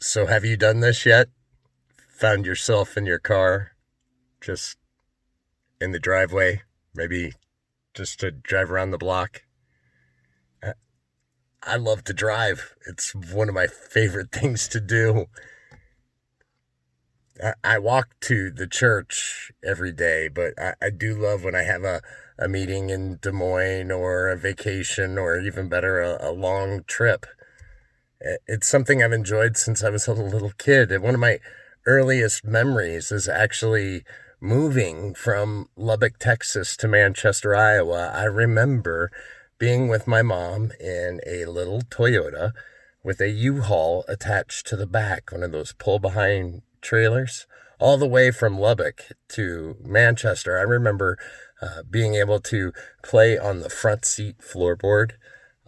So have you done this yet? Found yourself in your car, just in the driveway, maybe just to drive around the block? I I love to drive. It's one of my favorite things to do. I walk to the church every day, but I do love when I have a meeting in Des Moines or a vacation or even better, a long trip. It's something I've enjoyed since I was a little kid. And one of my earliest memories is actually moving from Lubbock, Texas to Manchester, Iowa. I remember being with my mom in a little Toyota with a U-Haul attached to the back, one of those pull behind trailers, all the way from Lubbock to Manchester. I remember being able to play on the front seat floorboard.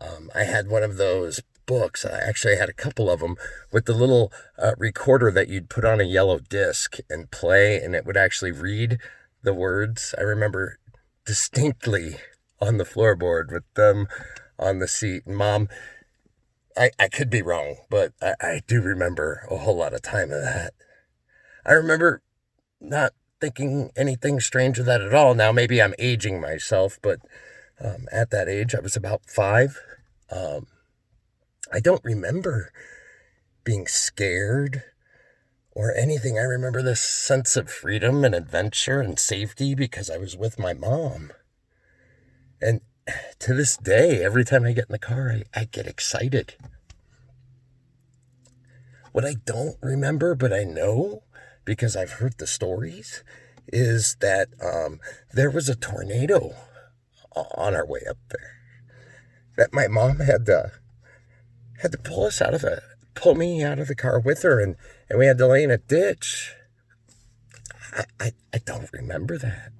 I had one of those books. I actually had a couple of them with the little recorder that you'd put on a yellow disc and play, and it would actually read the words. I remember distinctly on the floorboard with them on the seat. And Mom, I could be wrong, but I do remember a whole lot of time of that. I remember not thinking anything strange of that at all. Now, maybe I'm aging myself, but at that age, I was about 5. I don't remember being scared or anything. I remember this sense of freedom and adventure and safety because I was with my mom. And to this day, every time I get in the car, I get excited. What I don't remember, but I know because I've heard the stories, is that there was a tornado on our way up there. That my mom had to pull me out of the car with her, and we had to lay in a ditch. I don't remember that.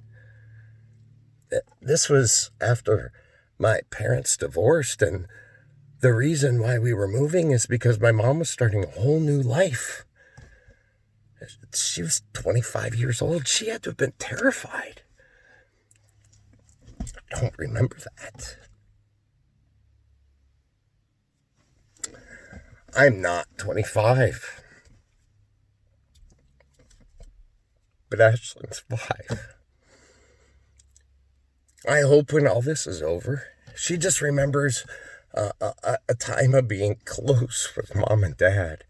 This was after my parents divorced, and the reason why we were moving is because my mom was starting a whole new life. She was 25 years old. She had to have been terrified. I don't remember that. I'm not 25. But Ashlyn's 5. I hope when all this is over, she just remembers a time of being close with Mom and Dad.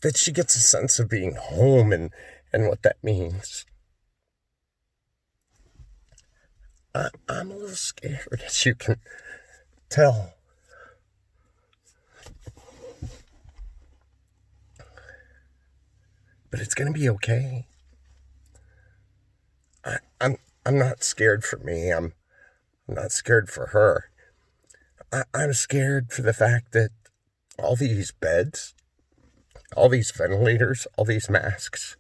That she gets a sense of being home and what that means. I'm a little scared, as you can tell. But it's gonna be okay. I'm not scared for me. I'm not scared for her. I'm scared for the fact that all these beds, all these ventilators, all these masks,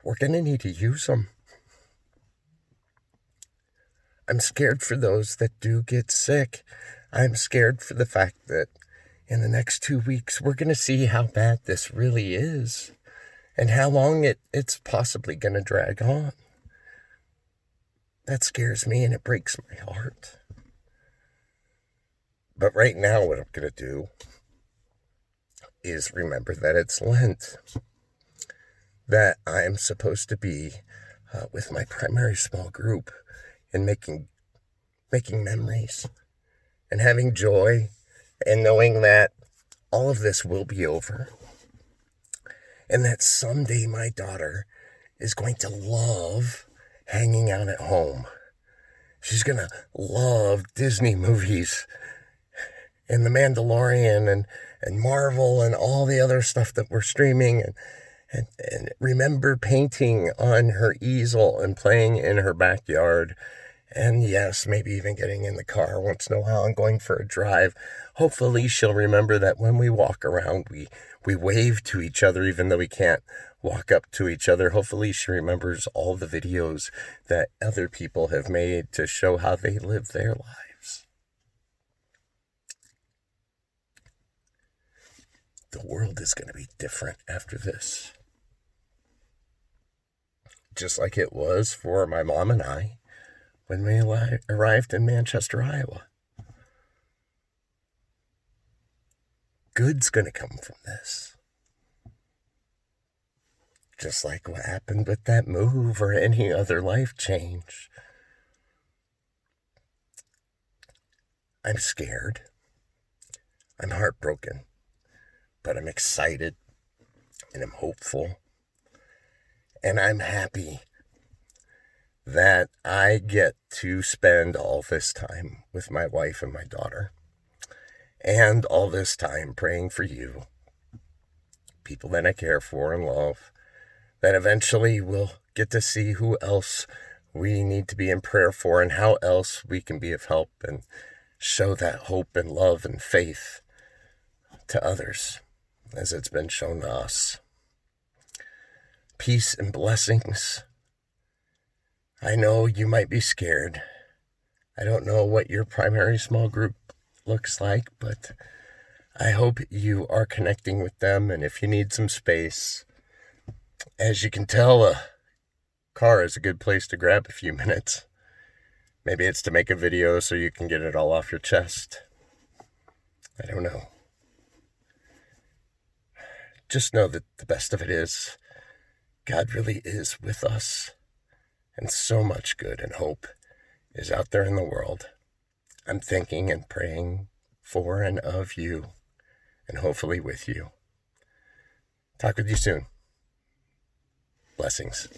we're gonna need to use them. I'm scared for those that do get sick. I'm scared for the fact that in the next 2 weeks, we're gonna see how bad this really is and how long it's possibly gonna drag on. That scares me and it breaks my heart. But right now, what I'm gonna do is remember that it's Lent, that I'm supposed to be with my primary small group and making memories and having joy and knowing that all of this will be over and that someday my daughter is going to love hanging out at home. She's gonna love Disney movies and The Mandalorian and Marvel and all the other stuff that we're streaming and remember painting on her easel and playing in her backyard. And yes, maybe even getting in the car once in a while and going for a drive. Hopefully she'll remember that when we walk around, we wave to each other even though we can't walk up to each other. Hopefully she remembers all the videos that other people have made to show how they live their lives. The world is going to be different after this. Just like it was for my mom and I when we arrived in Manchester, Iowa. Good's going to come from this. just like what happened with that move or any other life change. I'm scared. I'm heartbroken. But I'm excited and I'm hopeful. And I'm happy that I get to spend all this time with my wife and my daughter. And all this time praying for you, people that I care for and love, that eventually we'll get to see who else we need to be in prayer for and how else we can be of help and show that hope and love and faith to others as it's been shown to us. Peace and blessings. I know you might be scared. I don't know what your primary small group looks like, but I hope you are connecting with them. And if you need some space, as you can tell, a car is a good place to grab a few minutes. Maybe it's to make a video so you can get it all off your chest. I don't know. Just know that the best of it is God really is with us, and so much good and hope is out there in the world. I'm thinking and praying for and of you, and hopefully with you. Talk with you soon. Blessings.